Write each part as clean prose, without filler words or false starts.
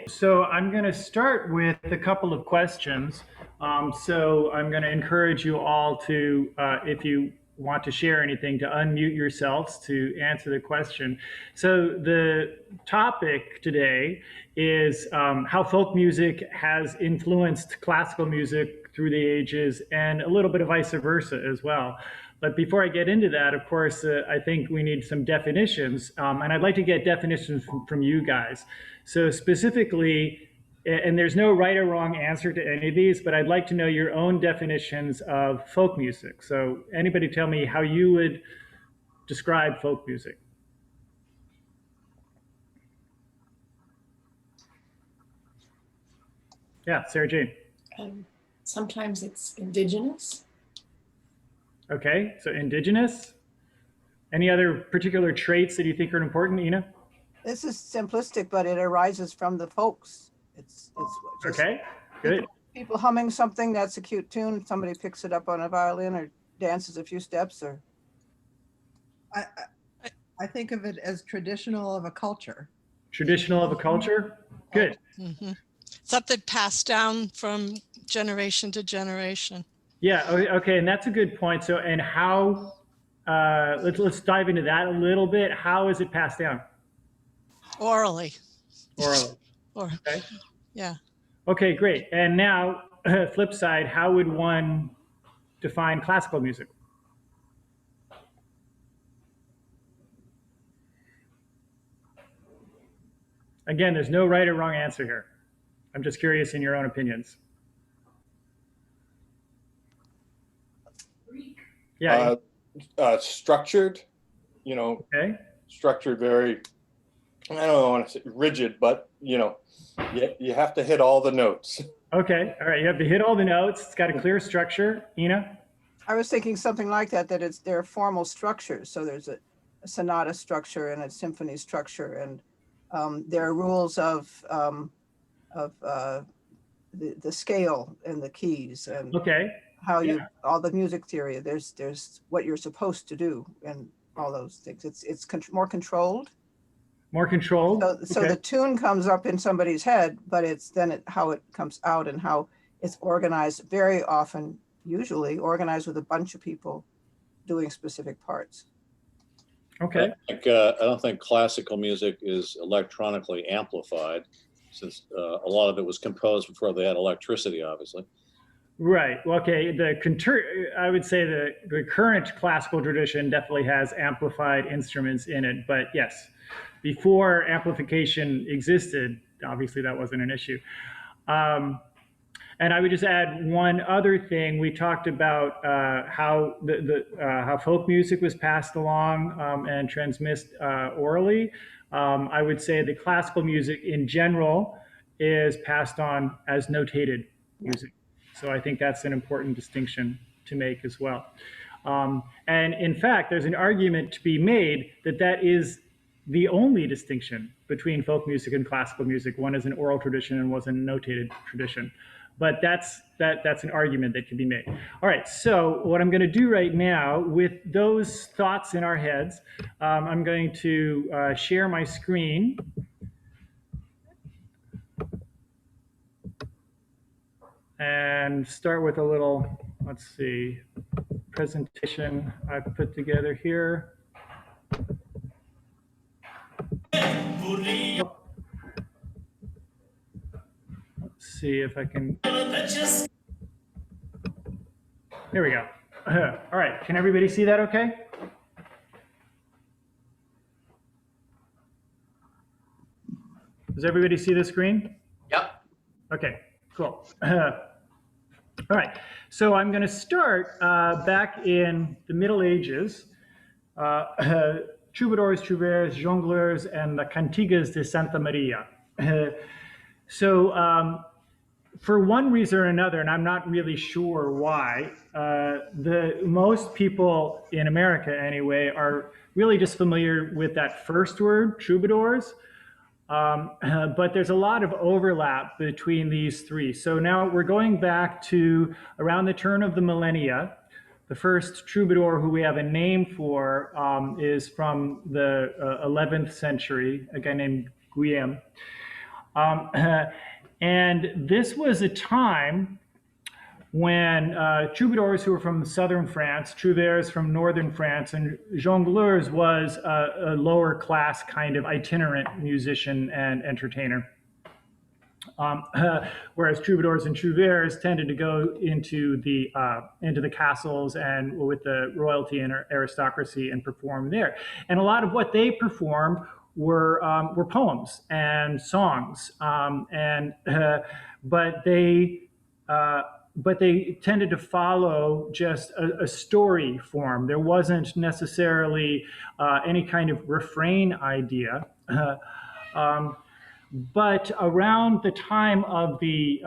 So I'm going to start with a couple of questions. So I'm going to encourage you all to, if you want to share anything, to unmute yourselves to answer the question. So the topic today is how folk music has influenced classical music through the ages, and a little bit of vice versa as well. But before I get into that, of course, I think we need some definitions, and I'd like to get definitions from you guys. So specifically, and there's no right or wrong answer to any of these, but I'd like to know your own definitions of folk music. So anybody tell me how you would describe folk music? Yeah, Sarah Jane. Sometimes it's indigenous. Okay, so indigenous. Any other particular traits that you think are important, Ina? This is simplistic, but it arises from the folks. It's just okay, good. People humming something that's a cute tune. Somebody picks it up on a violin or dances a few steps. Or I think of it as traditional of a culture. Traditional of a culture. Good. Mm-hmm. Something passed down from generation to generation. Yeah. Okay, and that's a good point. So, and how? Let's dive into that a little bit. How is it passed down? Orally. Orally. Okay. Yeah. Okay, great. And now, flip side, how would one define classical music? Again, there's no right or wrong answer here. I'm just curious in your own opinions. Yeah. Structured, Okay. structured very, I don't want to say rigid, but, you have to hit all the notes. Okay. All right. You have to hit all the notes. It's got a clear structure. Ina? I was thinking something like that, they're formal structures. So there's a sonata structure and a symphony structure, and there are rules of the scale and the keys, and okay. How you all the music theory. There's what you're supposed to do and all those things. It's more controlled. More controlled. So the tune comes up in somebody's head, but it's then how it comes out and how it's organized. Very often, usually organized with a bunch of people doing specific parts. Okay. I don't think classical music is electronically amplified, since a lot of it was composed before they had electricity, obviously. Right. Well, okay. I would say the current classical tradition definitely has amplified instruments in it. But yes, before amplification existed, obviously that wasn't an issue. And I would just add one other thing. We talked about how how folk music was passed along and transmitted orally. I would say the classical music in general is passed on as notated music. So I think that's an important distinction to make as well. And in fact, there's an argument to be made that is the only distinction between folk music and classical music. One is an oral tradition and was a notated tradition. But that's an argument that can be made. All right, so what I'm going to do right now, with those thoughts in our heads, I'm going to share my screen. And start with a little, let's see, presentation I've put together here. Let's see if I can. Here we go. All right, can everybody see that okay? Does everybody see the screen? Yep. Okay, cool. All right, so I'm going to start back in the Middle Ages. Troubadours, trouvères, jongleurs, and the cantigas de Santa Maria. So for one reason or another, and I'm not really sure why, most people in America anyway are really just familiar with that first word, troubadours. But there's a lot of overlap between these three. So now we're going back to around the turn of the millennia. The first troubadour who we have a name for is from the 11th century, a guy named Guillaume. Um, and this was a time when troubadours who were from southern France, trouvères from northern France, and jongleurs was a lower class kind of itinerant musician and entertainer. Whereas troubadours and trouvères tended to go into the castles and with the royalty and aristocracy and perform there. And a lot of what they performed were poems and songs, but they tended to follow just a story form. There wasn't necessarily any kind of refrain idea. But around the time of the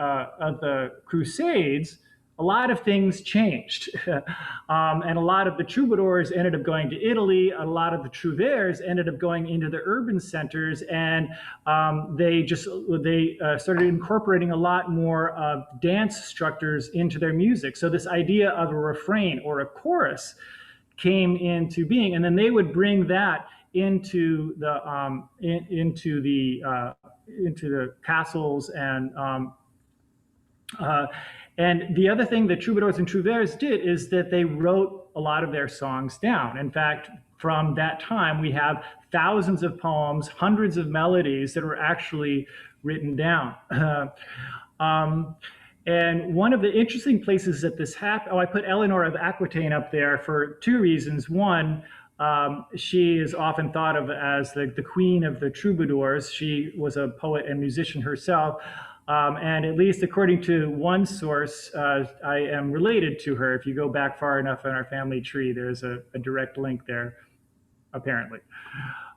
Crusades, a lot of things changed, and a lot of the troubadours ended up going to Italy. A lot of the trouvères ended up going into the urban centers, and they started incorporating a lot more dance structures into their music. So this idea of a refrain or a chorus came into being, and then they would bring that into the castles and the other thing that troubadours and trouvères did is that they wrote a lot of their songs down. In fact, from that time, we have thousands of poems, hundreds of melodies that were actually written down. And one of the interesting places that this happened, I put Eleanor of Aquitaine up there for two reasons. One, she is often thought of as the queen of the troubadours. She was a poet and musician herself. And at least according to one source, I am related to her. If you go back far enough in our family tree, there's a direct link there, apparently.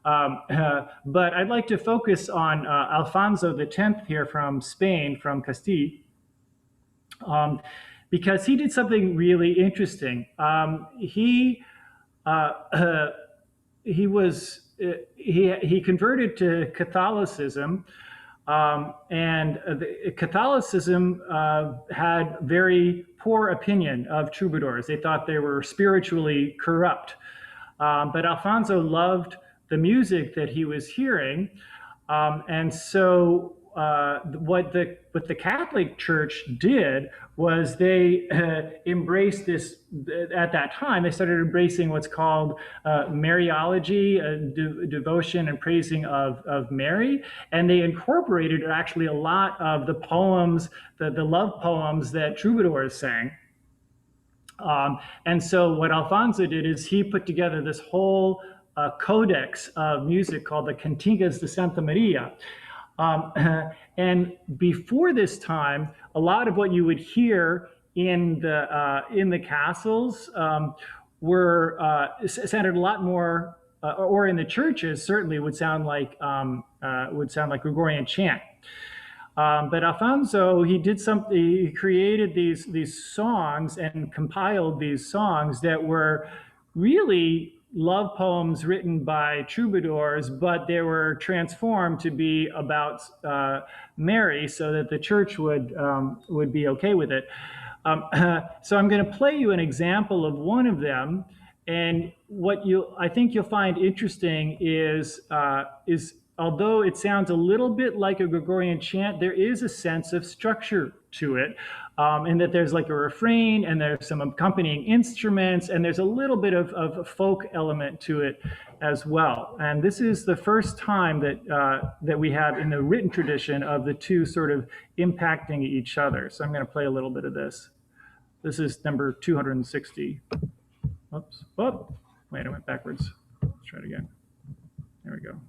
But I'd like to focus on Alfonso X here from Spain, from Castile, because he did something really interesting. He converted to Catholicism. And Catholicism had very poor opinion of troubadours. They thought they were spiritually corrupt. But Alfonso loved the music that he was hearing. And so what the Catholic Church did was they embraced this, at that time, they started embracing what's called Mariology, devotion and praising of Mary. And they incorporated actually a lot of the poems, the love poems that troubadours sang. And so what Alfonso did is he put together this whole codex of music called the Cantigas de Santa Maria. And before this time, a lot of what you would hear in the castles sounded a lot more, or in the churches certainly would sound like Gregorian chant. But Alfonso, he did something. He created these songs and compiled these songs that were really love poems written by troubadours, but they were transformed to be about Mary, so that the church would be okay with it. So I'm going to play you an example of one of them, and what I think you'll find interesting is although it sounds a little bit like a Gregorian chant, there is a sense of structure to it, in that there's like a refrain and there's some accompanying instruments and there's a little bit of a folk element to it as well. And this is the first time that we have in the written tradition of the two sort of impacting each other. So I'm going to play a little bit of this. This is number 260. Oops. Oh, wait, I went backwards. Let's try it again. There we go.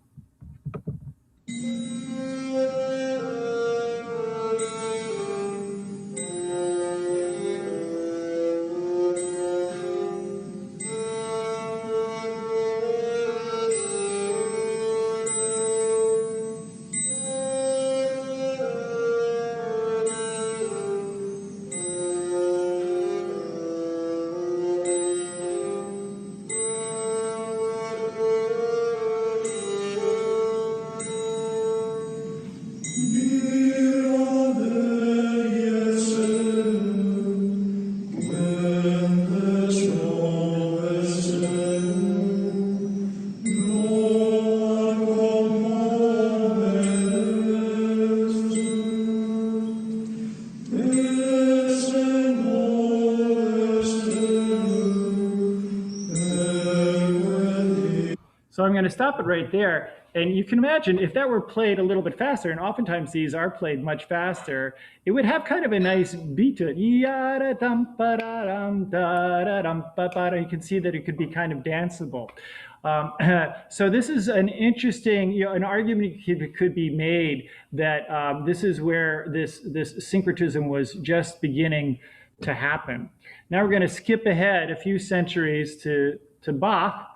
I'm going to stop it right there. And you can imagine if that were played a little bit faster, and oftentimes these are played much faster, it would have kind of a nice beat to it. You can see that it could be kind of danceable. So this is an interesting, an argument could be made that this is where this syncretism was just beginning to happen. Now we're going to skip ahead a few centuries to Bach.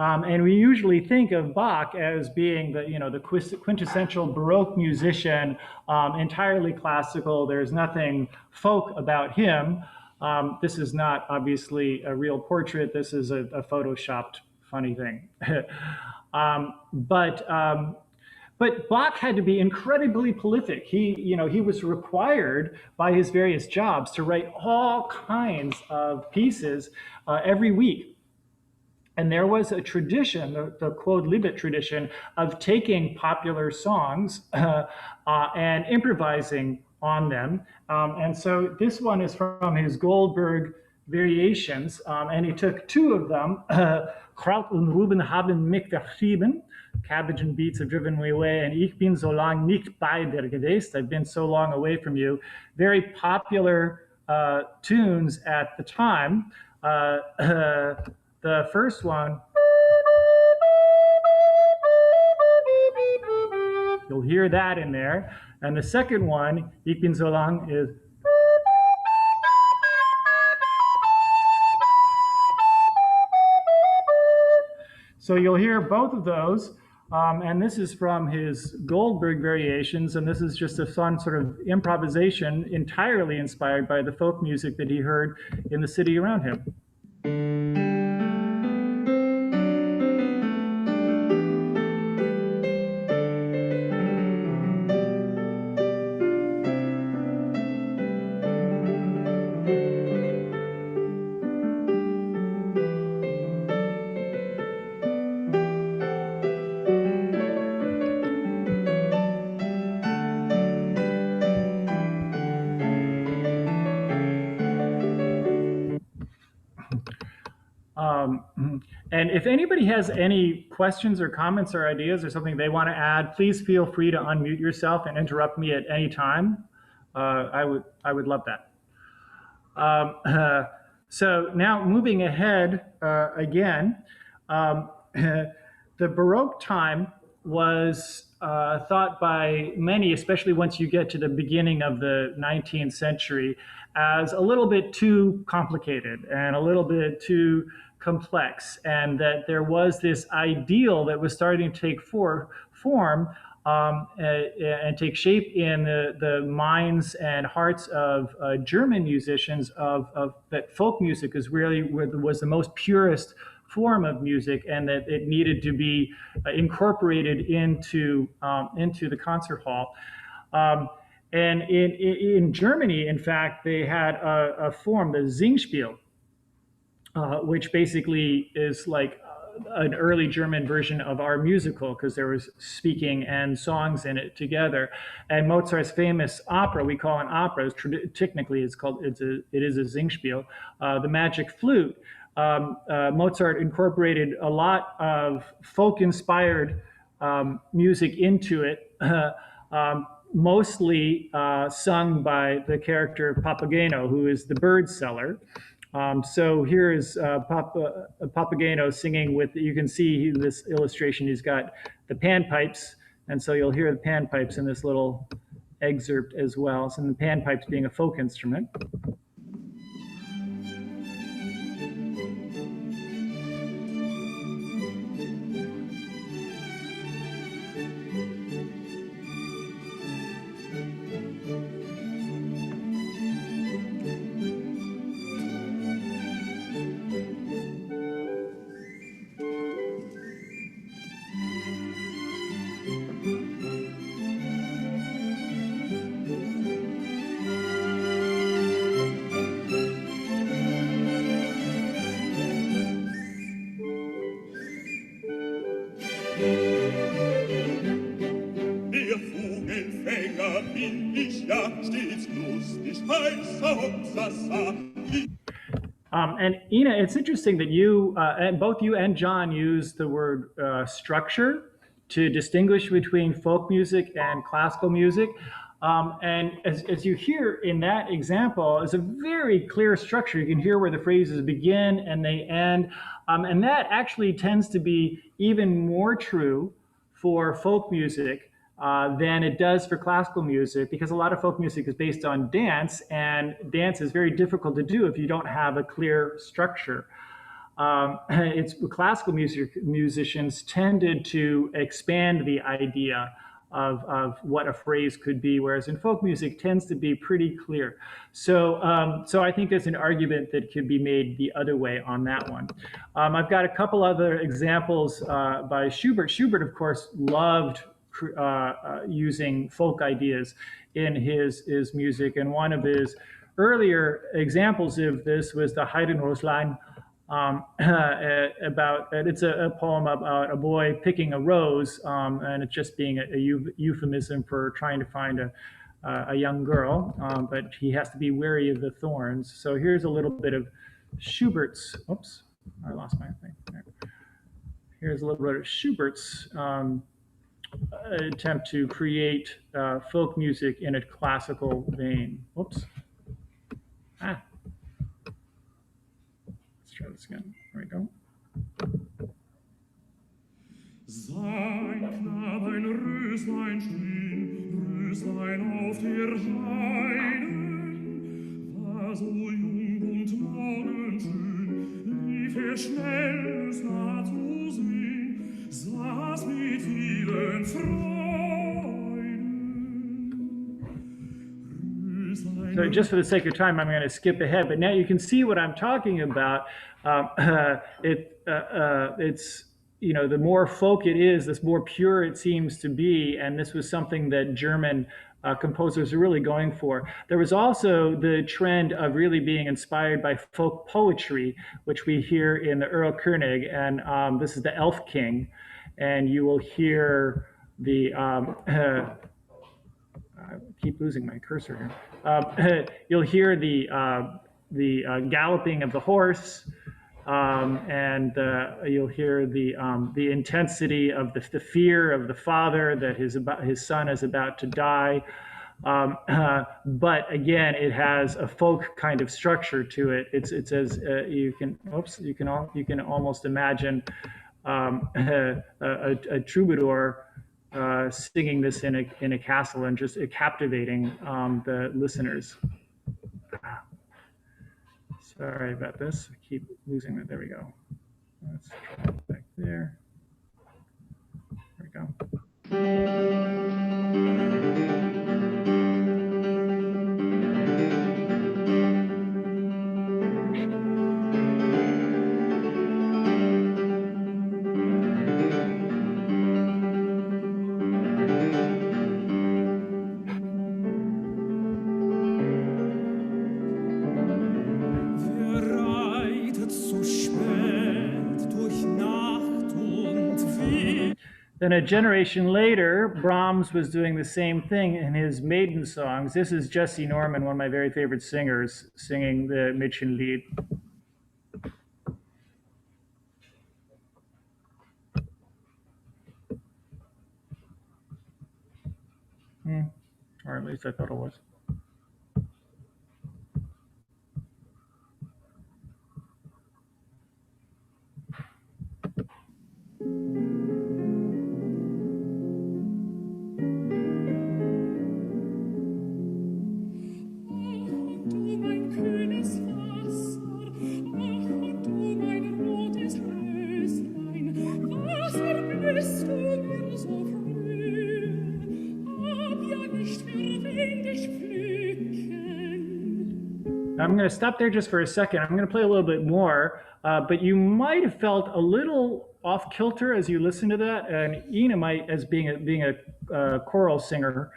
And we usually think of Bach as being the quintessential Baroque musician, entirely classical. There's nothing folk about him. This is not obviously a real portrait. This is a photoshopped funny thing. But Bach had to be incredibly prolific. He was required by his various jobs to write all kinds of pieces every week. And there was a tradition, the Quod Libet tradition, of taking popular songs and improvising on them. And so this one is from his Goldberg variations, and he took two of them. Kraut und Rüben haben mich vertrieben. Cabbage and beets have driven me away, and ich bin so lang nicht bei dir gewesen. I've been so long away from you. Very popular tunes at the time. The first one, you'll hear that in there. And the second one, Ich bin so lang, is. So you'll hear both of those. And this is from his Goldberg variations. And this is just a fun sort of improvisation entirely inspired by the folk music that he heard in the city around him. And if anybody has any questions or comments or ideas or something they want to add, please feel free to unmute yourself and interrupt me at any time. I would love that. So now moving ahead again, the Baroque time was thought by many, especially once you get to the beginning of the 19th century, as a little bit too complicated and a little bit too complex, and that there was this ideal that was starting to take form and take shape in the minds and hearts of German musicians of that folk music was the most purest form of music, and that it needed to be incorporated into the concert hall. And in Germany, in fact, they had a form, the Singspiel, which basically is like an early German version of our musical, because there was speaking and songs in it together. And Mozart's famous opera, we call an opera, technically it is a Singspiel, the Magic Flute. Mozart incorporated a lot of folk-inspired music into it, mostly sung by the character Papageno, who is the bird seller. So here is Papageno singing with, you can see in this illustration, he's got the panpipes, and so you'll hear the panpipes in this little excerpt as well. So the panpipes being a folk instrument. And Ina, it's interesting that you, and both you and John use the word structure to distinguish between folk music and classical music. And as you hear in that example, it's a very clear structure. You can hear where the phrases begin and they end. And that actually tends to be even more true for folk music than it does for classical music, because a lot of folk music is based on dance, and dance is very difficult to do if you don't have a clear structure. It's classical musicians tended to expand the idea of what a phrase could be, whereas in folk music tends to be pretty clear. So I think there's an argument that could be made the other way on that one. I've got a couple other examples by Schubert. Schubert, of course, loved using folk ideas in his music, and one of his earlier examples of this was the Heidenröslein, it's a poem about a boy picking a rose, and it's just being a euphemism for trying to find a young girl, but he has to be wary of the thorns. So here's a little bit of Schubert's, oops, I lost my thing. Here's a little bit of Schubert's attempt to create folk music in a classical vein. Whoops. Let's try this again. There we go. Sein Knab ein Röslein stehen, Röslein auf der Heide, war so jung und morgenschön, lief schnell, es nah zu sehen, saß mit vielen Freuden. So just for the sake of time, I'm going to skip ahead, but now you can see what I'm talking about. It's, you know, the more folk it is, the more pure it seems to be, and this was something that German composers are really going for. There was also the trend of really being inspired by folk poetry, which we hear in the Earl Koenig, and this is the Elf King, and you will hear the I keep losing my cursor here. You'll hear the galloping of the horse, and you'll hear the intensity of the fear of the father that his son is about to die. But again, it has a folk kind of structure to it. It's as you can almost imagine a troubadour singing this in a castle and just captivating the listeners. Sorry about this. I keep losing it. There we go. Let's try it back there. There we go. Then a generation later, Brahms was doing the same thing in his maiden songs. This is Jesse Norman, one of my very favorite singers, singing the Mädchenlied. Or at least I thought it was. I'm going to stop there just for a second. I'm going to play a little bit more, but you might have felt a little off kilter as you listen to that, and Ina might, as being a choral singer,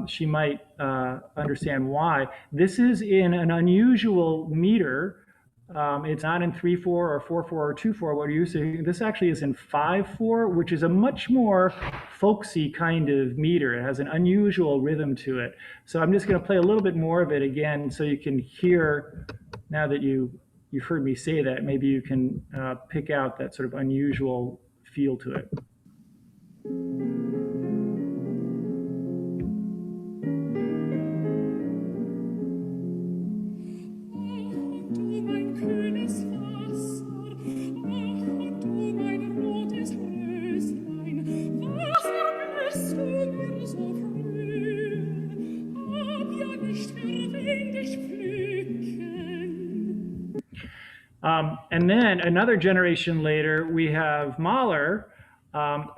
she might understand why. This is in an unusual meter. It's not in 3/4 or 4/4 or 2/4. What are you saying? This actually is in 5/4, which is a much more folksy kind of meter. It has an unusual rhythm to it. So I'm just going to play a little bit more of it again, so you can hear. Now that you you've heard me say that, maybe you can pick out that sort of unusual feel to it. And then another generation later, we have Mahler, and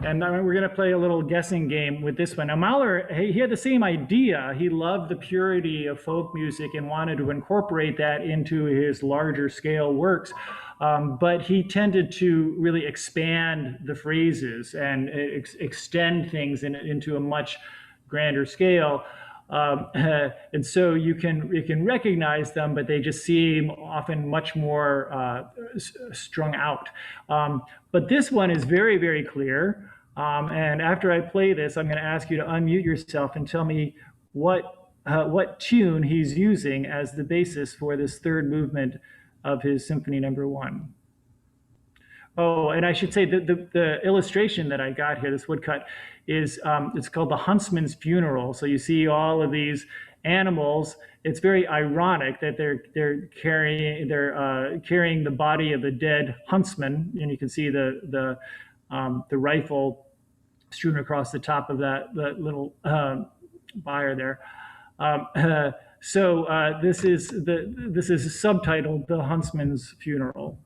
we're going to play a little guessing game with this one. Now, Mahler, he had the same idea. He loved the purity of folk music and wanted to incorporate that into his larger scale works. But he tended to really expand the phrases and extend things into a much grander scale. And so you can recognize them, but they just seem often much more strung out. But this one is very, very clear. And after I play this, I'm going to ask you to unmute yourself and tell me what tune he's using as the basis for this third movement of his Symphony Number 1. Oh, and I should say the illustration that I got here, this woodcut, is it's called the Huntsman's Funeral. So you see all of these animals. It's very ironic that they're carrying the body of the dead huntsman, and you can see the rifle strewn across the top of that little bier there. This is subtitled "The Huntsman's Funeral."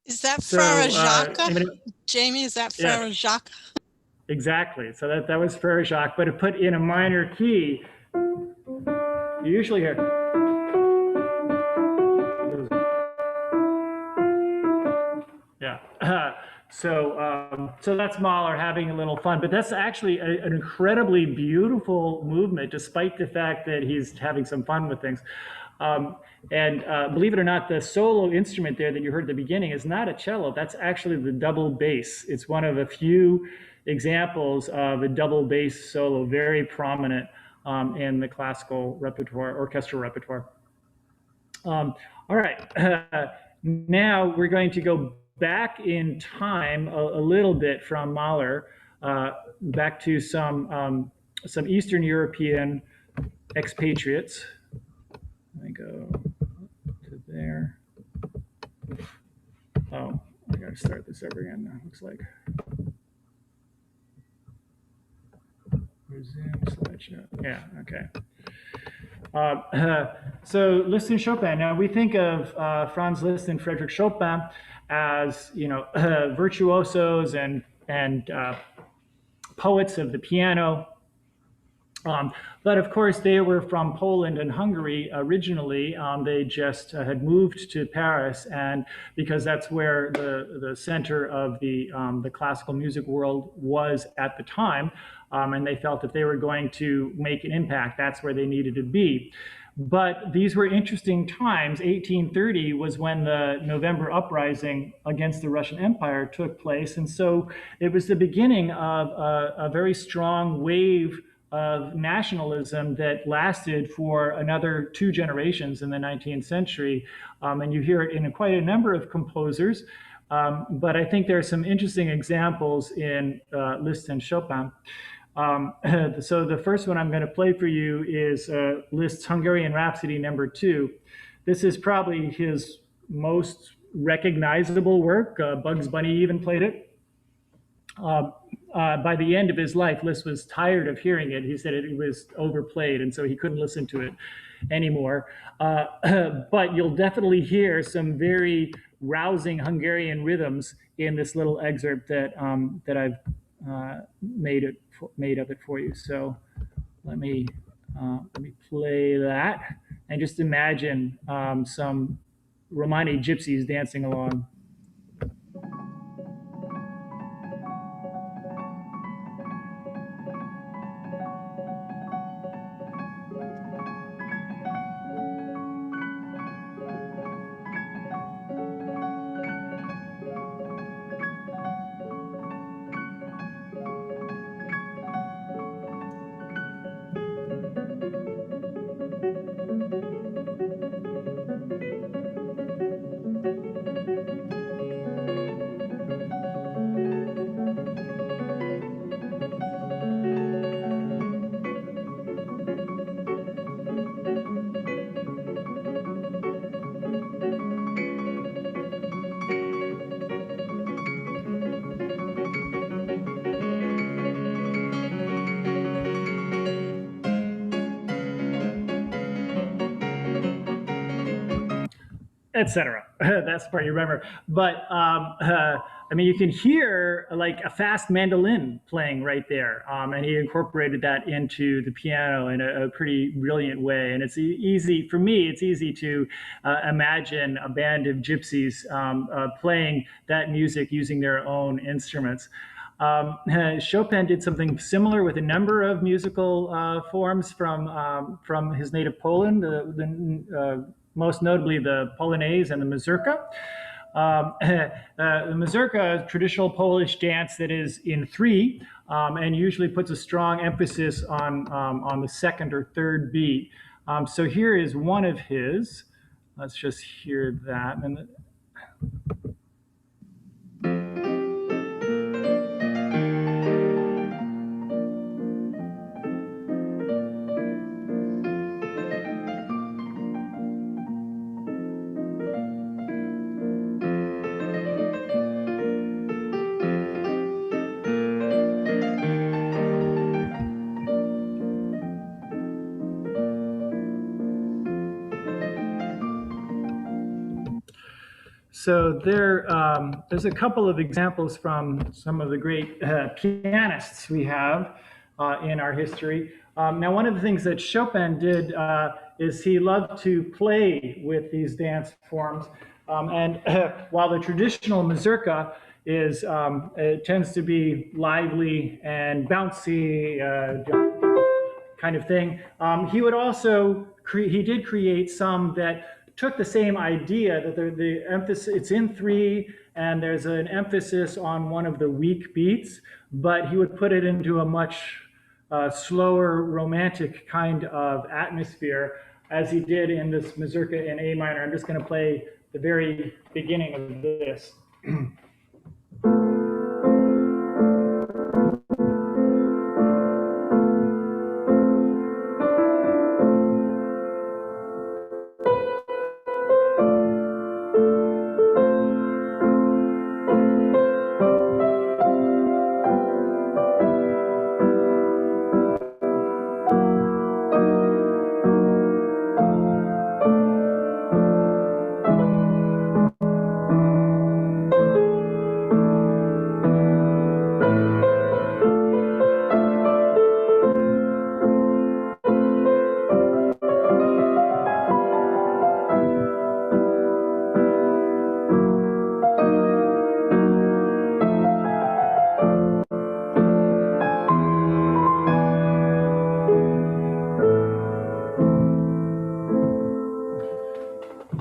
Is that Frere Jacques? Gonna, Jamie, is that Frere Jacques? Exactly. So that was Frere Jacques, but it put in a minor key. You usually hear. Yeah. So that's Mahler having a little fun, but that's actually an incredibly beautiful movement, despite the fact that he's having some fun with things. Believe it or not, the solo instrument there that you heard at the beginning is not a cello. That's actually the double bass. It's one of a few examples of a double bass solo, very prominent in the classical repertoire, orchestral repertoire. All right, now we're going to go back in time a little bit from Mahler, back to some Eastern European expatriates. Let me go to there. Oh, I gotta start this over again now, looks like. Resume slideshow. Yeah, okay. So Liszt and Chopin. Now we think of Franz Liszt and Frédéric Chopin as, you know, virtuosos and poets of the piano. But of course, they were from Poland and Hungary originally. They just had moved to Paris, and because that's where the center of the classical music world was at the time, and they felt if they were going to make an impact, that's where they needed to be. But these were interesting times. 1830 was when the November uprising against the Russian Empire took place, and so it was the beginning of a very strong wave of nationalism that lasted for another 2 generations in the 19th century. And you hear it in quite a number of composers. But I think there are some interesting examples in Liszt and Chopin. So the first one I'm going to play for you is Liszt's Hungarian Rhapsody No. 2. This is probably his most recognizable work. Bugs Bunny even played it. by the end of his life, Liszt was tired of hearing it. He said it was overplayed, and so he couldn't listen to it anymore. But you'll definitely hear some very rousing Hungarian rhythms in this little excerpt that I've made of it for you. So let me play that, and just imagine some Romani gypsies dancing along. Etc. That's the part you remember. But I mean, you can hear like a fast mandolin playing right there, and he incorporated that into the piano in a pretty brilliant way. And it's easy for me. It's easy to imagine a band of gypsies playing that music using their own instruments. Chopin did something similar with a number of musical forms from his native Poland. Most notably the Polonaise and the mazurka. The mazurka is a traditional Polish dance that is in three and usually puts a strong emphasis on the second or third beat. So here is one of his. Let's just hear that. So there's a couple of examples from some of the great pianists we have in our history. Now, one of the things that Chopin did is he loved to play with these dance forms. And while the traditional mazurka it tends to be lively and bouncy kind of thing, he would also he did create some that took the same idea that the emphasis, it's in three and there's an emphasis on one of the weak beats, but he would put it into a much slower romantic kind of atmosphere as he did in this mazurka in A minor. I'm just going to play the very beginning of this.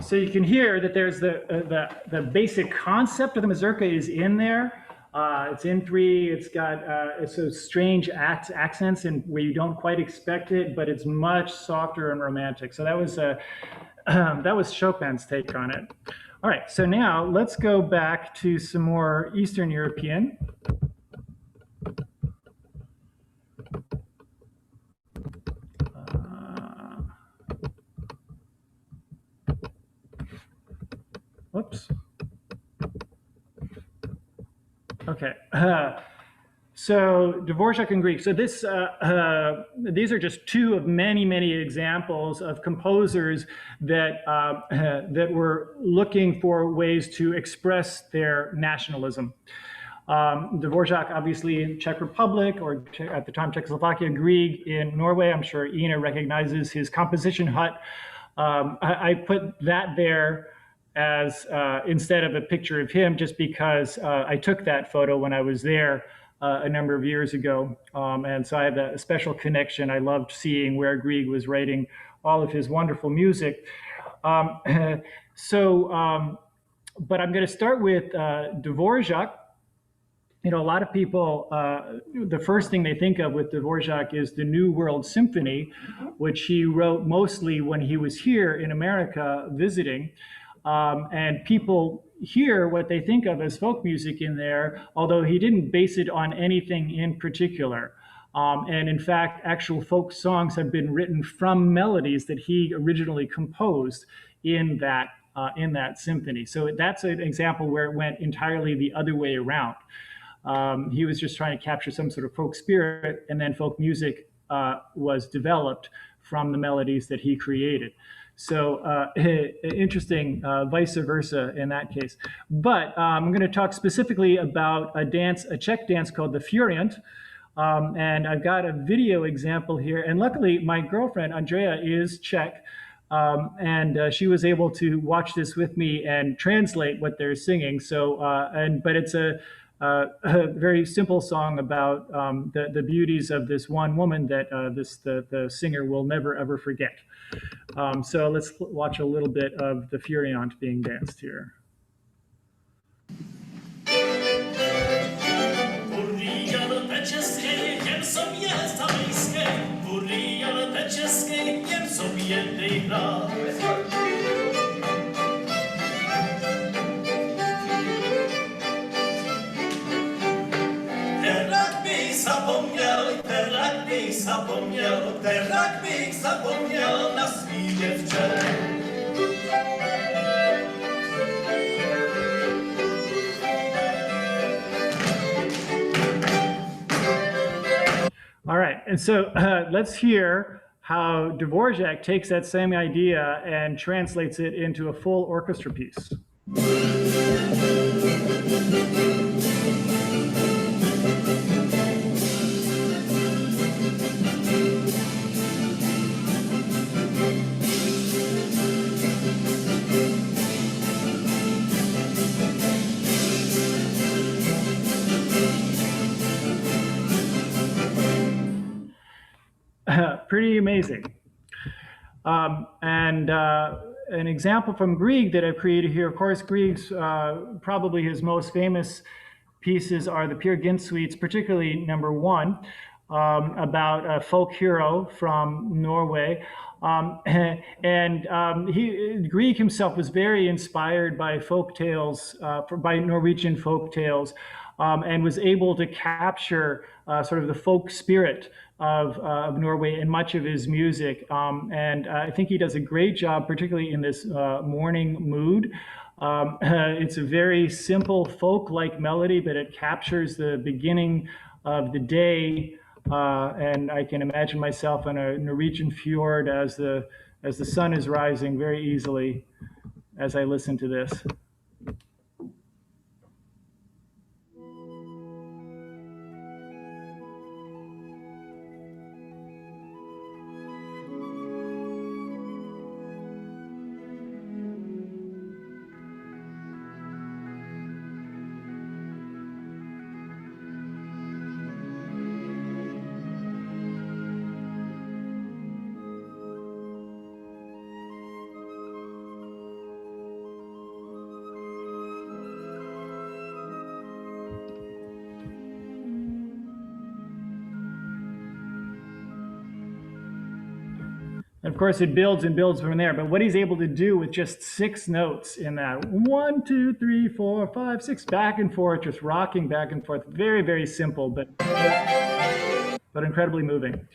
So you can hear that there's the basic concept of the mazurka is in there. It's in three. It's got it's so strange accents and where you don't quite expect it, but it's much softer and romantic. So that was Chopin's take on it. All right. So now let's go back to some more Eastern European. Whoops. Okay. So Dvorak in Greek. So these are just two of many, many examples of composers that that were looking for ways to express their nationalism. Dvorak, obviously in Czech Republic, or at the time Czechoslovakia, Grieg in Norway. I'm sure Ina recognizes his composition hut. I put that there as instead of a picture of him, just because I took that photo when I was there a number of years ago. And so I have a special connection. I loved seeing where Grieg was writing all of his wonderful music. But I'm going to start with Dvorak. You know, a lot of people, the first thing they think of with Dvorak is the New World Symphony, which he wrote mostly when he was here in America visiting. And people hear what they think of as folk music in there, although he didn't base it on anything in particular. And in fact, actual folk songs have been written from melodies that he originally composed in that symphony. So that's an example where it went entirely the other way around. He was just trying to capture some sort of folk spirit, and then folk music was developed from the melodies that he created. So interesting, vice versa in that case. But I'm going to talk specifically about a Czech dance called the Furiant. And I've got a video example here. And luckily, my girlfriend, Andrea, is Czech. And she was able to watch this with me and translate what they're singing. So, but it's a very simple song about the beauties of this one woman that the singer will never ever forget. So let's watch a little bit of the Furiant being danced here. Teraz bych zapomniał na swý dziewczę. All right, and so let's hear how Dvorak takes that same idea and translates it into a full orchestra piece. Pretty amazing. And an example from Grieg that I've created here, of course, Grieg's probably his most famous pieces are the Peer Gynt suites, particularly number 1, about a folk hero from Norway. Grieg himself was very inspired by folk tales, by Norwegian folk tales, and was able to capture sort of the folk spirit of Norway in much of his music. And I think he does a great job, particularly in this morning mood. It's a very simple folk-like melody, but it captures the beginning of the day. And I can imagine myself on a Norwegian fjord as the sun is rising very easily as I listen to this. And of course, it builds and builds from there. But what he's able to do with just 6 notes in that 1, 2, 3, 4, 5, 6, back and forth, just rocking back and forth. Very, very simple, but incredibly moving.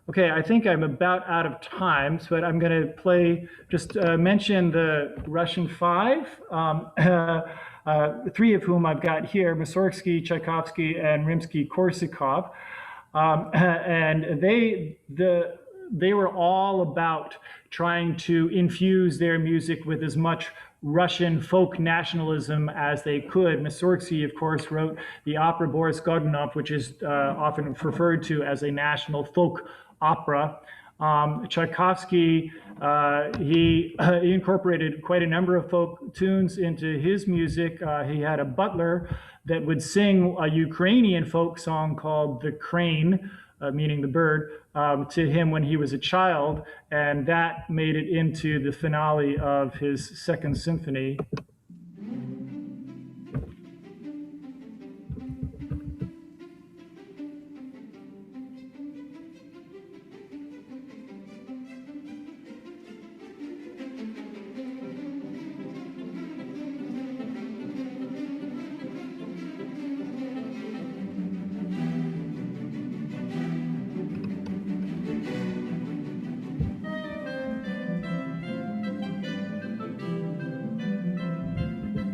Okay, I think I'm about out of time, but I'm going to play, just mention the Russian Five, three of whom I've got here, Mussorgsky, Tchaikovsky, and Rimsky-Korsakov. And they were all about trying to infuse their music with as much Russian folk nationalism as they could. Mussorgsky, of course, wrote the opera Boris Godunov, which is often referred to as a national folk opera. Tchaikovsky, he incorporated quite a number of folk tunes into his music. He had a butler that would sing a Ukrainian folk song called The Crane, meaning the bird, to him when he was a child, and that made it into the finale of his Second Symphony.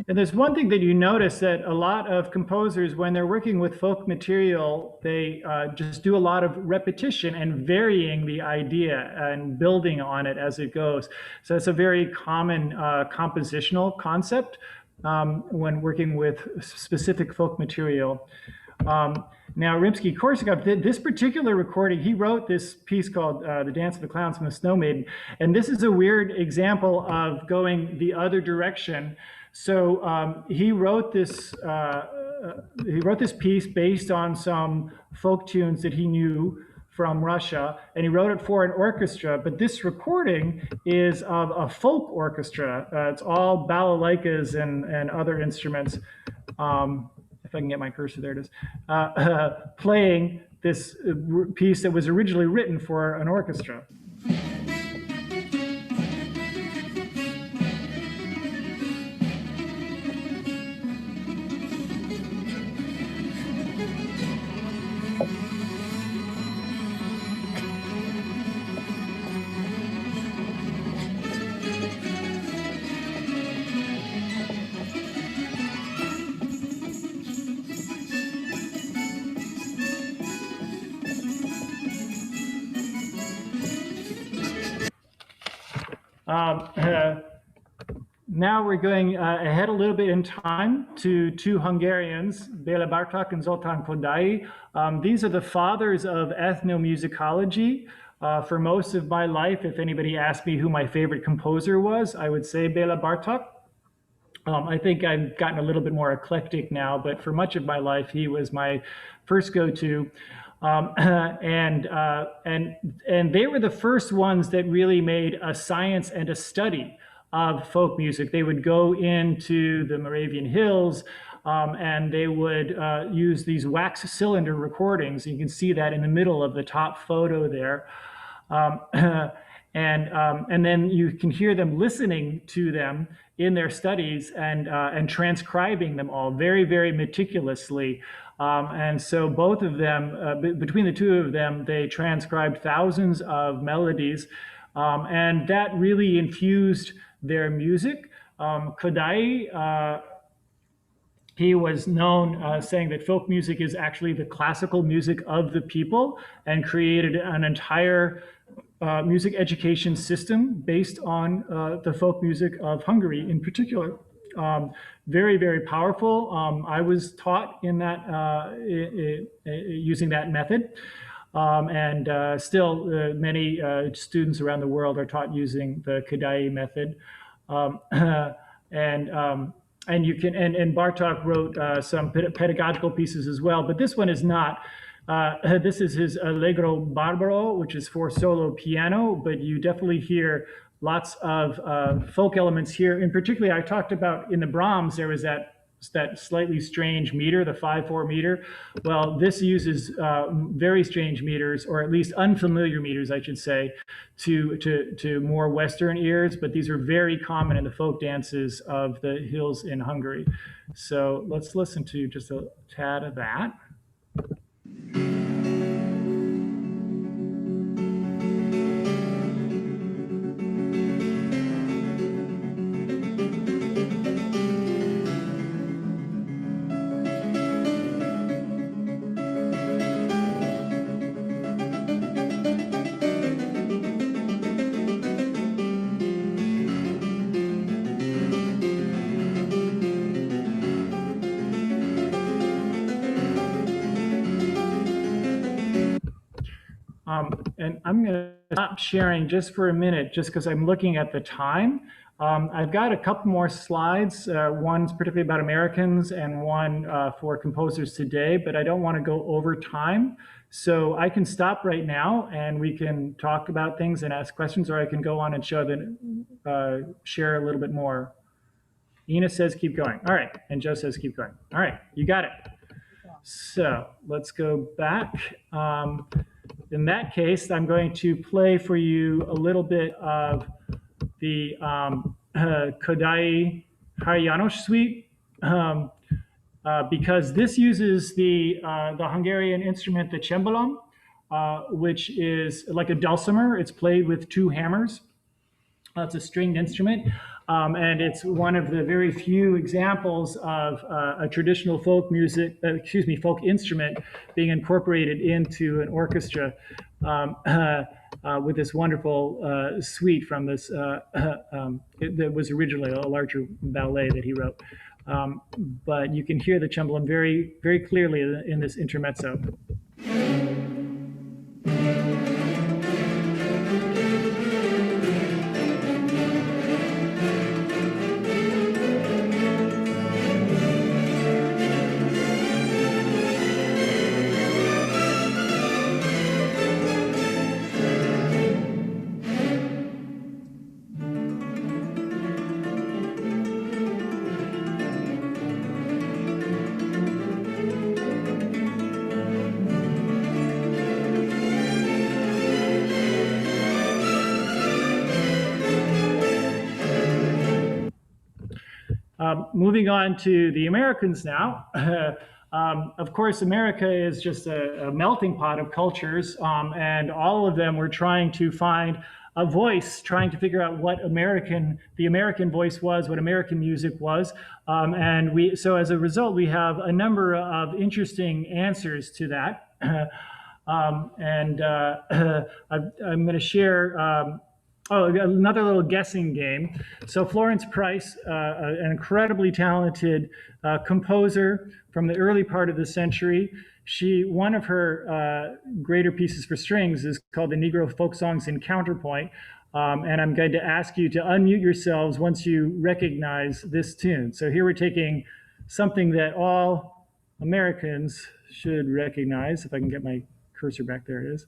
And there's one thing that you notice, that a lot of composers, when they're working with folk material, they just do a lot of repetition and varying the idea and building on it as it goes. So it's a very common compositional concept when working with specific folk material. Now, Rimsky-Korsakov did this particular recording. He wrote this piece called The Dance of the Clowns and the Snow Maiden. And this is a weird example of going the other direction. So he wrote this piece based on some folk tunes that he knew from Russia, and he wrote it for an orchestra. But this recording is of a folk orchestra. It's all balalaikas and other instruments. If I can get my cursor, there it is, playing this piece that was originally written for an orchestra. Now we're going ahead a little bit in time to two Hungarians, Bela Bartok and Zoltán Kodály. These are the fathers of ethnomusicology. For most of my life, if anybody asked me who my favorite composer was, I would say Bela Bartok. I think I've gotten a little bit more eclectic now, but for much of my life, he was my first go-to. And they were the first ones that really made a science and a study of folk music. They would go into the Moravian hills and they would use these wax cylinder recordings. You can see that in the middle of the top photo there. And then you can hear them listening to them in their studies and transcribing them all very, very meticulously. And so both of them, between the two of them, they transcribed thousands of melodies, and that really infused their music. Kodály, he was known saying that folk music is actually the classical music of the people, and created an entire music education system based on the folk music of Hungary in particular. Very, very powerful. I was taught in that, using that method. And still many students around the world are taught using the Kodály method. And you can, and Bartok wrote some pedagogical pieces as well, but this one is not. This is his Allegro Barbaro, which is for solo piano, but you definitely hear lots of folk elements here. In particular, I talked about in the Brahms, there was that slightly strange meter, the 5/4 meter. Well, this uses very strange meters, or at least unfamiliar meters, I should say, to more Western ears, but these are very common in the folk dances of the hills in Hungary. So let's listen to just a tad of that. And I'm going to stop sharing just for a minute, just because I'm looking at the time. I've got a couple more slides. One's particularly about Americans and one for composers today, but I don't want to go over time. So I can stop right now and we can talk about things and ask questions, or I can go on and share a little bit more. Ina says keep going. All right. And Joe says keep going. All right. You got it. So let's go back. In that case, I'm going to play for you a little bit of the Kodai Harianos suite, because this uses the Hungarian instrument, the cembalom, which is like a dulcimer. It's played with two hammers. It's a stringed instrument, and it's one of the very few examples of a traditional folk instrument being incorporated into an orchestra with this wonderful suite from this that was originally a larger ballet that he wrote. But you can hear the cembalom very, very clearly in this intermezzo. Moving on to the Americans now. Of course, America is just a melting pot of cultures, and all of them were trying to find a voice, trying to figure out what the American voice was, what American music was. So as a result, we have a number of interesting answers to that. I'm going to share another little guessing game. So Florence Price, an incredibly talented composer from the early part of the century. One of her greater pieces for strings is called the Negro Folk Songs in Counterpoint. And I'm going to ask you to unmute yourselves once you recognize this tune. So here we're taking something that all Americans should recognize, if I can get my cursor back, there it is,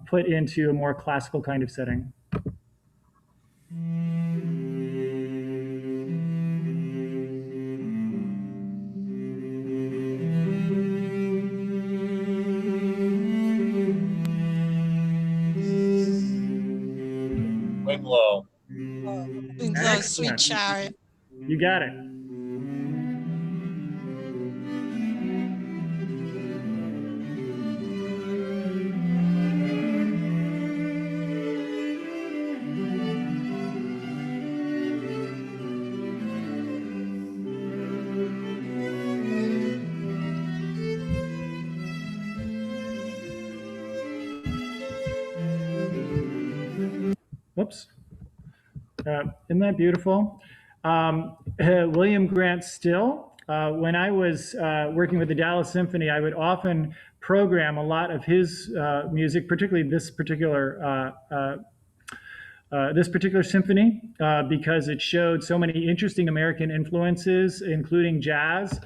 put into a more classical kind of setting. Wing low. Wing low, Sweet Chariot. You got it. Whoops. Isn't that beautiful? William Grant Still. When I was working with the Dallas Symphony, I would often program a lot of his music, particularly this particular symphony, because it showed so many interesting American influences, including jazz.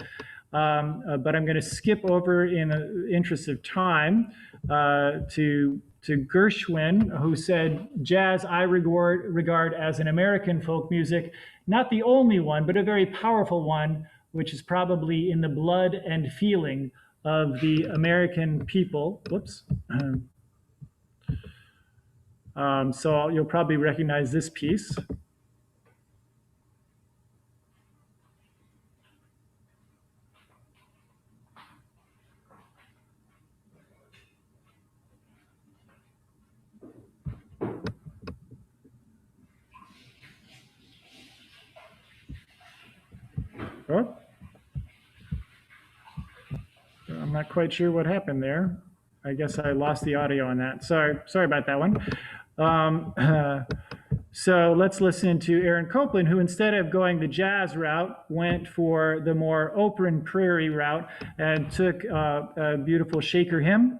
But I'm going to skip over, in the interest of time, to Gershwin, who said, "Jazz I regard as an American folk music, not the only one, but a very powerful one, which is probably in the blood and feeling of the American people." Whoops. So you'll probably recognize this piece. Oh. I'm not quite sure what happened there. I guess I lost the audio on that. Sorry about that one. So let's listen to Aaron Copland, who instead of going the jazz route, went for the more open prairie route and took a beautiful shaker hymn.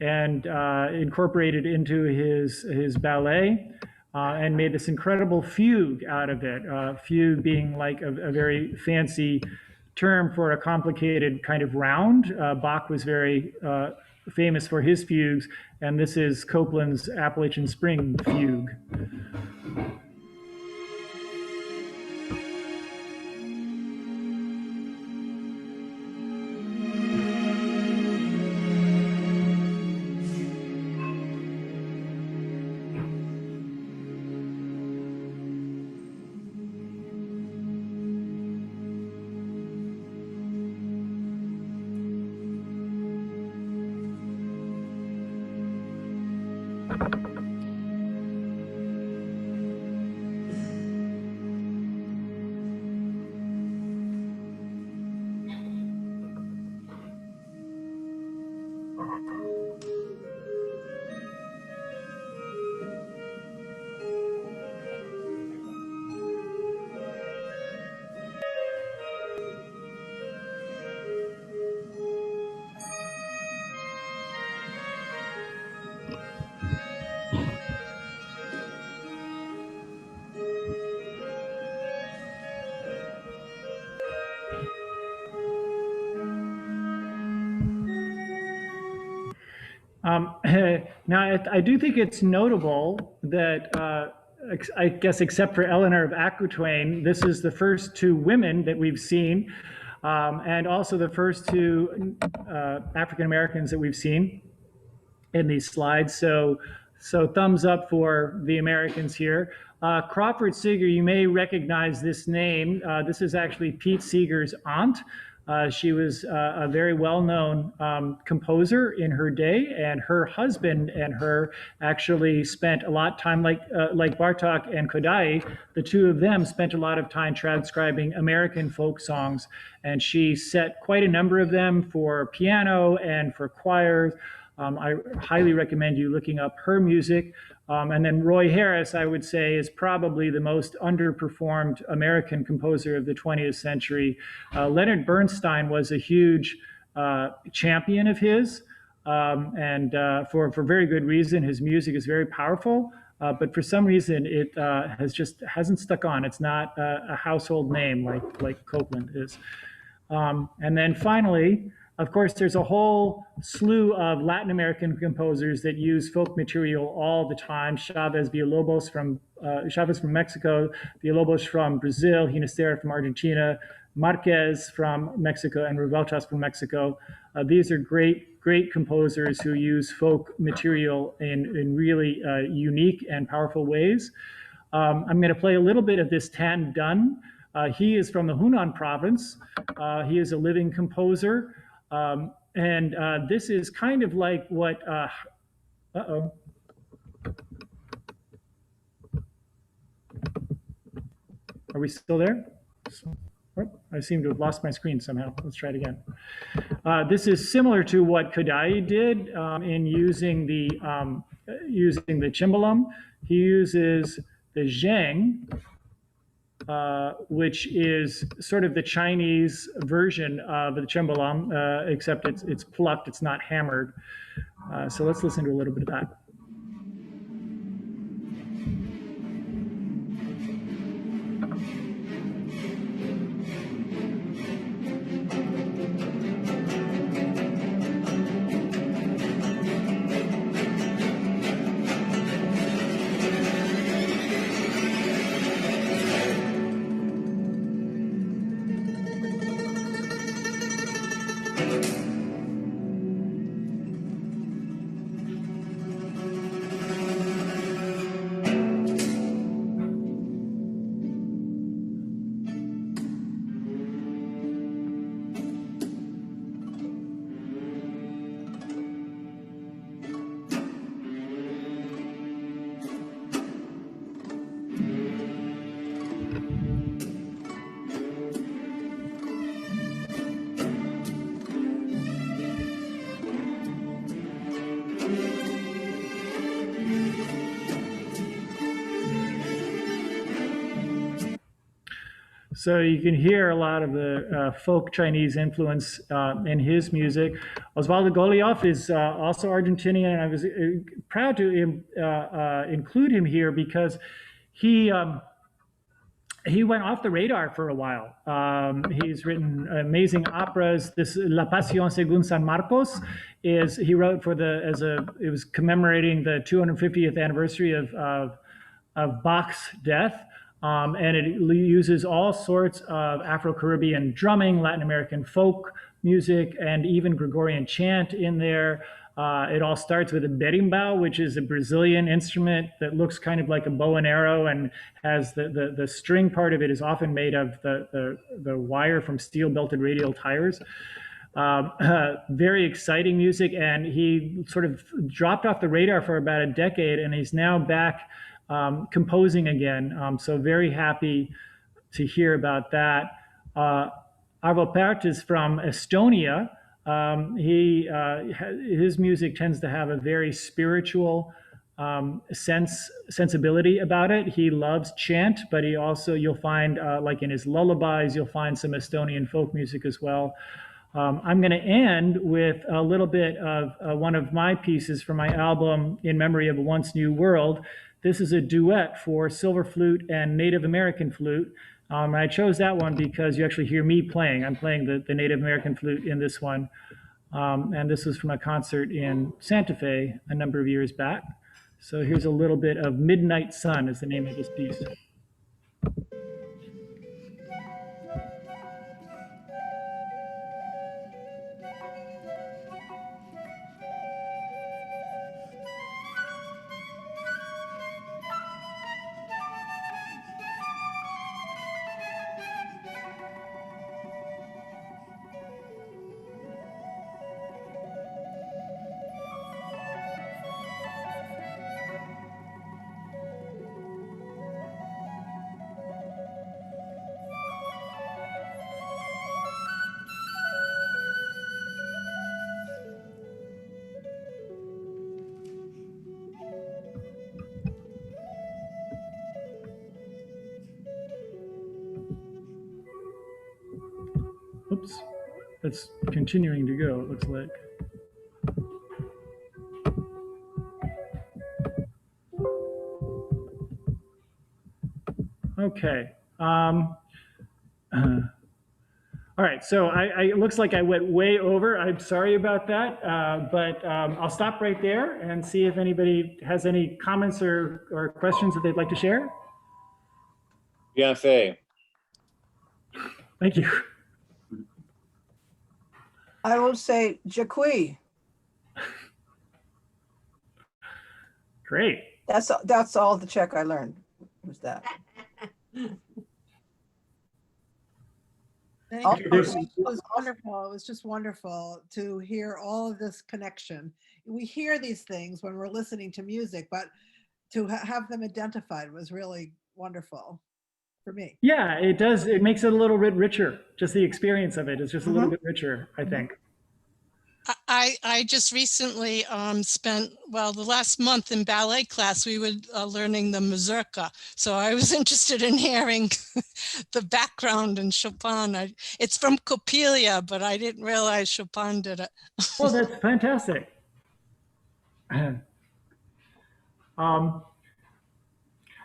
and incorporated into his ballet, and made this incredible fugue out of it. Fugue being like a very fancy term for a complicated kind of round. Bach was very famous for his fugues, and this is Copland's Appalachian Spring Fugue. Now, I do think it's notable that, I guess, except for Eleanor of Aquitaine, this is the first two women that we've seen, and also the first two African Americans that we've seen in these slides. So thumbs up for the Americans here. Crawford Seeger, you may recognize this name. This is actually Pete Seeger's aunt. She was a very well-known composer in her day, and her husband and her actually spent a lot of time, like Bartok and Kodai, the two of them spent a lot of time transcribing American folk songs, and she set quite a number of them for piano and for choirs. I highly recommend you looking up her music. And then Roy Harris, I would say, is probably the most underperformed American composer of the 20th century. Leonard Bernstein was a huge champion of his, and for very good reason. His music is very powerful, but for some reason it hasn't stuck on. It's not a household name like Copland is. And then finally, of course, there's a whole slew of Latin American composers that use folk material all the time. Chavez Villalobos from Mexico, Villalobos from Brazil, Ginastera from Argentina, Marquez from Mexico, and Revueltas from Mexico. These are great composers who use folk material in really unique and powerful ways. I'm going to play a little bit of this Tan Dun. He is from the Hunan province. He is a living composer. And this is kind of like what, uh-oh. Are we still there? I seem to have lost my screen somehow. Let's try it again. This is similar to what Kodai did in using the cimbalom. He uses the zheng, which is sort of the Chinese version of the cimbalom, except it's plucked, it's not hammered. So let's listen to a little bit of that. So you can hear a lot of the folk Chinese influence in his music. Osvaldo Golijov is also Argentinian, and I was proud to include him here because he he went off the radar for a while. He's written amazing operas. This La Pasión según San Marcos is he wrote for it was commemorating the 250th anniversary of Bach's death. And it uses all sorts of Afro-Caribbean drumming, Latin American folk music, and even Gregorian chant in there. It all starts with a berimbau, which is a Brazilian instrument that looks kind of like a bow and arrow, and has the string part of it is often made of the wire from steel-belted radial tires. Very exciting music, and he sort of dropped off the radar for about a decade, and he's now back composing again. So very happy to hear about that. Arvo Pärt is from Estonia. His music tends to have a very spiritual sensibility about it. He loves chant, but he also, you'll find like in his lullabies, you'll find some Estonian folk music as well. I'm going to end with a little bit of one of my pieces from my album, In Memory of a Once New World. This is a duet for silver flute and Native American flute. I chose that one because you actually hear me playing. I'm playing the Native American flute in this one. And this was from a concert in Santa Fe a number of years back. So here's a little bit of Midnight Sun is the name of this piece. Oops, it's continuing to go, it looks like. Okay. All right, so it looks like I went way over. I'm sorry about that, but I'll stop right there and see if anybody has any comments or questions that they'd like to share. Bien fait. Thank you. I will say Jacqui. Great. That's all the Czech I learned was that. Thank you. There's- It was wonderful. It was just wonderful to hear all of this connection. We hear these things when we're listening to music, but to have them identified was really wonderful for me. Yeah, it does. It makes it a little bit richer. Just the experience of it is just a little bit richer, I think. I just recently spent, well, the last month in ballet class, we were learning the mazurka. So I was interested in hearing the background in Chopin. It's from Coppelia, but I didn't realize Chopin did it. Well, that's fantastic.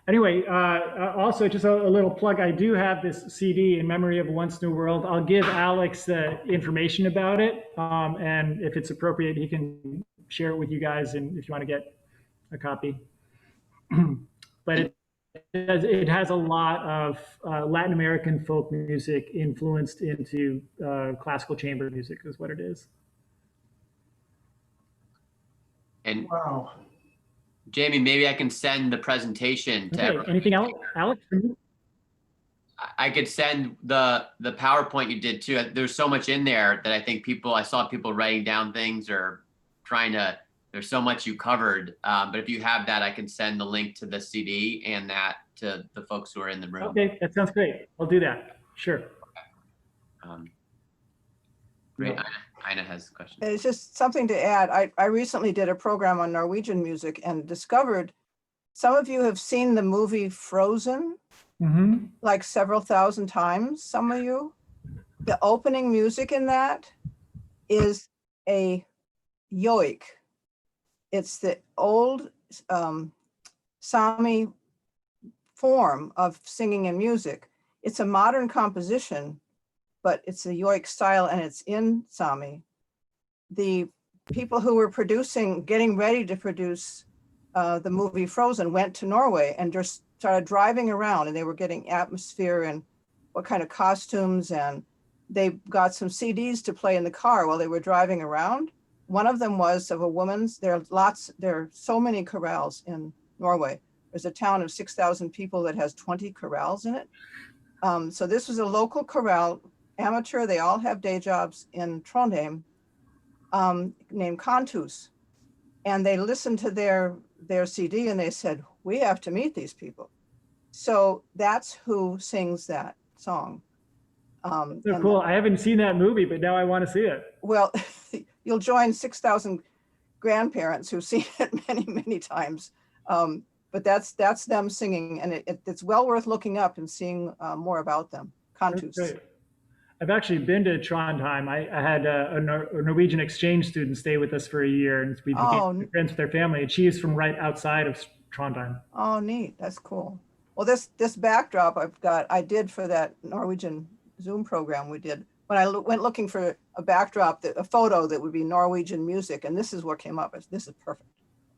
Anyway, also just a little plug. I do have this CD in memory of a Once New World. I'll give Alex the information about it, and if it's appropriate, he can share it with you guys, and if you want to get a copy. But it has a lot of Latin American folk music influenced into classical chamber music, is what it is. And Wow. Jamie, maybe I can send the presentation to Okay. everyone. Anything else, Alex? I could send the PowerPoint you did too. There's so much in there that I think I saw people writing down things or there's so much you covered. But if you have that, I can send the link to the CD and that to the folks who are in the room. Okay, that sounds great. I'll do that. Sure. Great. Ina has a question. It's just something to add. I recently did a program on Norwegian music and discovered some of you have seen the movie Frozen. Mm-hmm. like several thousand times, some of you. The opening music in that is a yoik. It's the old Sami form of singing and music. It's a modern composition, but it's a yoik style and it's in Sami. The people who were getting ready to produce the movie Frozen went to Norway and just started driving around, and they were getting atmosphere and what kind of costumes, and they got some CDs to play in the car while they were driving around. One of them was of a woman's. There are so many chorales in Norway. There's a town of 6,000 people that has 20 chorales in it. So this was a local chorale, amateur. They all have day jobs in Trondheim, named Kantus. And they listened to their CD and they said, we have to meet these people. So that's who sings that song. So cool. I haven't seen that movie, but now I want to see it. Well, you'll join 6,000 grandparents who've seen it many, many times. But that's them singing, and it's well worth looking up and seeing more about them. Kantus. Great. I've actually been to Trondheim. I had a Norwegian exchange student stay with us for a year, and we became friends with their family. And she's from right outside of Trondheim. Oh, neat. That's cool. Well, this backdrop I did for that Norwegian Zoom program we did. When I went looking for a backdrop, a photo that would be Norwegian music, and this is what came up. This is perfect.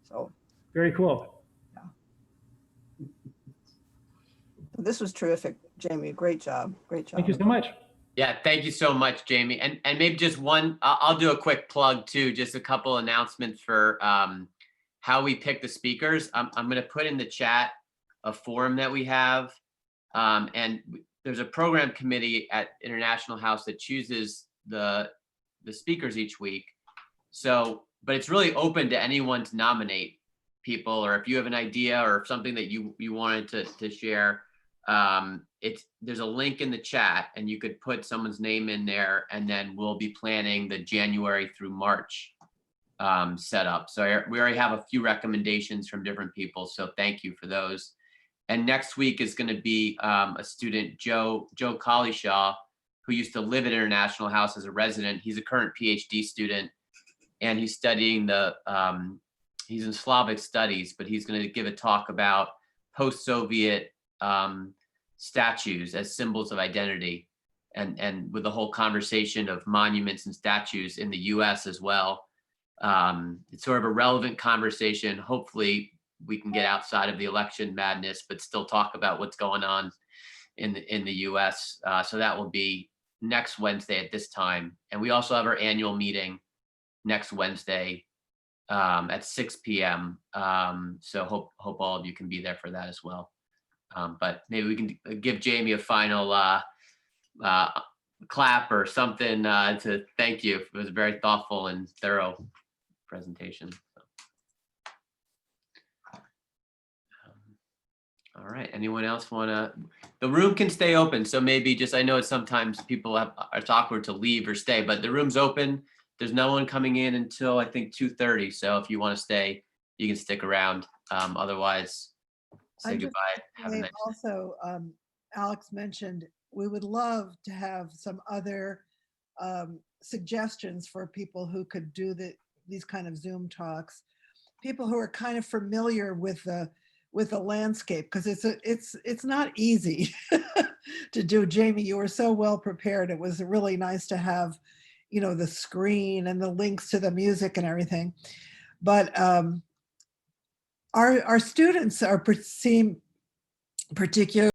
So very cool. Yeah. This was terrific, Jamie. Great job. Great job. Thank you so much. Yeah, thank you so much, Jamie. And maybe just one, I'll do a quick plug too, just a couple announcements for how we pick the speakers. I'm going to put in the chat a forum that we have. And there's a program committee at International House that chooses the speakers each week. So, but it's really open to anyone to nominate people, or if you have an idea or something that you wanted to share. There's a link in the chat and you could put someone's name in there, and then we'll be planning the January through March setup. So we already have a few recommendations from different people. So thank you for those. And next week is going to be a student, Joe Collishaw, who used to live at International House as a resident. He's a current PhD student, and he's studying he's in Slavic studies, but he's going to give a talk about post-Soviet statues as symbols of identity, and with the whole conversation of monuments and statues in the US as well. It's sort of a relevant conversation. Hopefully we can get outside of the election madness, but still talk about what's going on in the US. So that will be next Wednesday at this time. And we also have our annual meeting next Wednesday at 6 p.m. So hope all of you can be there for that as well. But maybe we can give Jamie a final clap or something to thank you. It was a very thoughtful and thorough presentation. All right, anyone else the room can stay open. So maybe just, I know sometimes people it's awkward to leave or stay, but the room's open. There's no one coming in until I think 2:30. So if you want to stay, you can stick around. Otherwise, say goodbye. Have a nice day. Also, Alex mentioned we would love to have some other suggestions for people who could do these kind of Zoom talks. People who are kind of familiar with the landscape, because it's not easy to do. Jamie, you were so well prepared. It was really nice to have, the screen and the links to the music and everything. But our students seem particularly